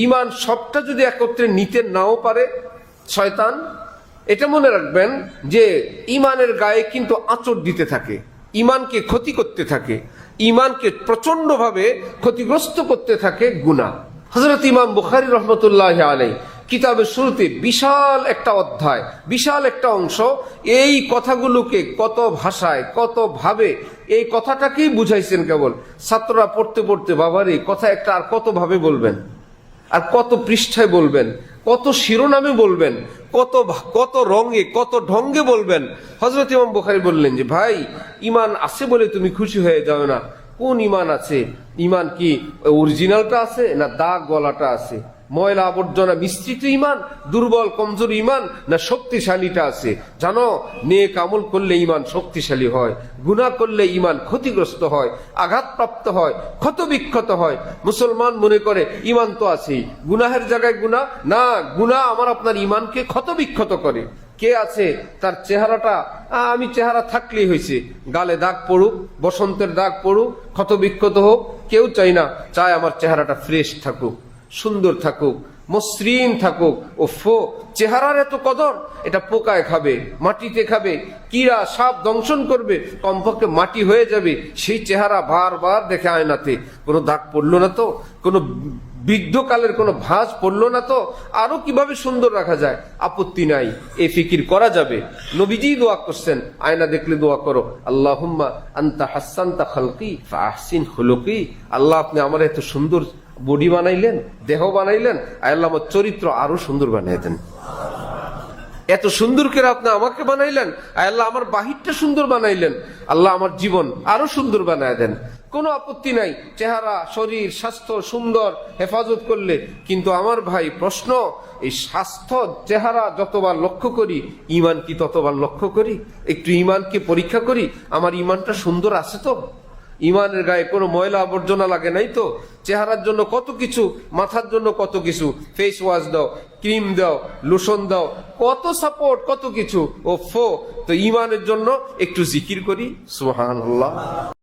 ইমান সবটা যদি একত্রে নিতে নাও পারে শয়তান, এটা মনে রাখবেন যে ইমানের গায়ে কিন্তু আঁচড় দিতে থাকে, ইমানকে ক্ষতি করতে থাকে, ইমানকে প্রচন্ডভাবে ক্ষতিগ্রস্ত করতে থাকে গুনাহ। হযরত ইমাম বুখারী রহমতুল্লাহ আলাইহি কিতাবের শুরুতে বিশাল একটা অধ্যায়, বিশাল একটা অংশ এই কথাগুলোকে কত ভাষায় কত ভাবে এই কথাটাকেই বুঝাইছেন। কেবল ছাত্ররা পড়তে পড়তে বাবারে কথা একটা আর কত ভাবে বলবেন, আর কত পৃষ্ঠায় বলবেন, কত শিরোনামে বলবেন, কত রঙে কত ঢঙ্গে বলবেন। হযরত ইমাম বুখারী বললেন যে ভাই, ইমান আছে বলে তুমি খুশি হয়ে যাও না। কোন ইমান আছে? ইমান কি অরিজিনালটা আছে না দাগ গলাটা আছে? ময়লা আবর্জনা মিশ্রিত ইমান, দুর্বল কমজোর ইমান না শক্তিশালীটা আছে? জানো, নেক আমল করলে ইমান শক্তিশালী হয়, গুনাহ করলে ইমান ক্ষতিগ্রস্ত হয়, আঘাতপ্রাপ্ত হয়, ক্ষতবিক্ষত হয়। মুসলমান মনে করে ইমান তো আছেই, গুনাহের জায়গায় গুনাহ না, গুনাহ আমার আপনার ইমানকে ক্ষতবিক্ষত করে। কে আছে তার চেহারাটা আমি চেহারা থাকলেই হয়েছে, গালে দাগ পড়ুক, বসন্তের দাগ পড়ুক, ক্ষতবিক্ষত হোক, কেউ চাই না, চায় আমার চেহারাটা ফ্রেশ থাকুক, সুন্দর থাকুক, মসৃণ থাকুক। ওফো, চেহারার এত কদর? এটা পোকায় খাবে, মাটিতে খাবে, কীড়া সাপ দংশন করবে, কমপক্ষে মাটি হয়ে যাবে। সেই চেহারা বারবার দেখে আয়নাতে, কোনো দাগ পড়লো না তো, কোনো বৃদ্ধকালের কোনো ভাঁজ পড়লো না তো, আরো কিভাবে সুন্দর রাখা যায়? আপত্তি নাই, এই ফিকির করা যাবে। নবীজি দোয়া করছেন, আয়না দেখলে দোয়া করো, আল্লাহুম্মা আনতা হাসানতা খালকি ফাহসিন খুলুকি। আল্লাহ, আপনি আমার এত সুন্দর বডি বানাইলেন, দেহ বানাইলেন, আল্লাহ আমার চরিত্র আরো সুন্দর বানিয়ে দেন। এত সুন্দর করে আপনি আমাকে বানাইলেন, আল্লাহ আমার বাহিরটা সুন্দর বানাইলেন, আল্লাহ আমার জীবন আরো সুন্দর বানায় দেন। কোনো আপত্তি নাই, চেহারা শরীর স্বাস্থ্য সুন্দর হেফাজত করলে। কিন্তু আমার ভাই প্রশ্ন, এই স্বাস্থ্য চেহারা যতবার লক্ষ্য করি, ইমান কি ততবার লক্ষ্য করি? একটু ইমানকে পরীক্ষা করি, আমার ইমানটা সুন্দর আছে তো? ইমানের গায়ে কোনো ময়লা আবর্জনা লাগে নাই তো? চেহারার জন্য কত কিছু, মাথার জন্য কত কিছু, ফেস ওয়াশ দাও, ক্রিম দাও, লোশন দাও, কত সাপোর্ট, কত কিছু। ওফো, তো ইমানের জন্য একটু জিকির করি, সুবহানাল্লাহ।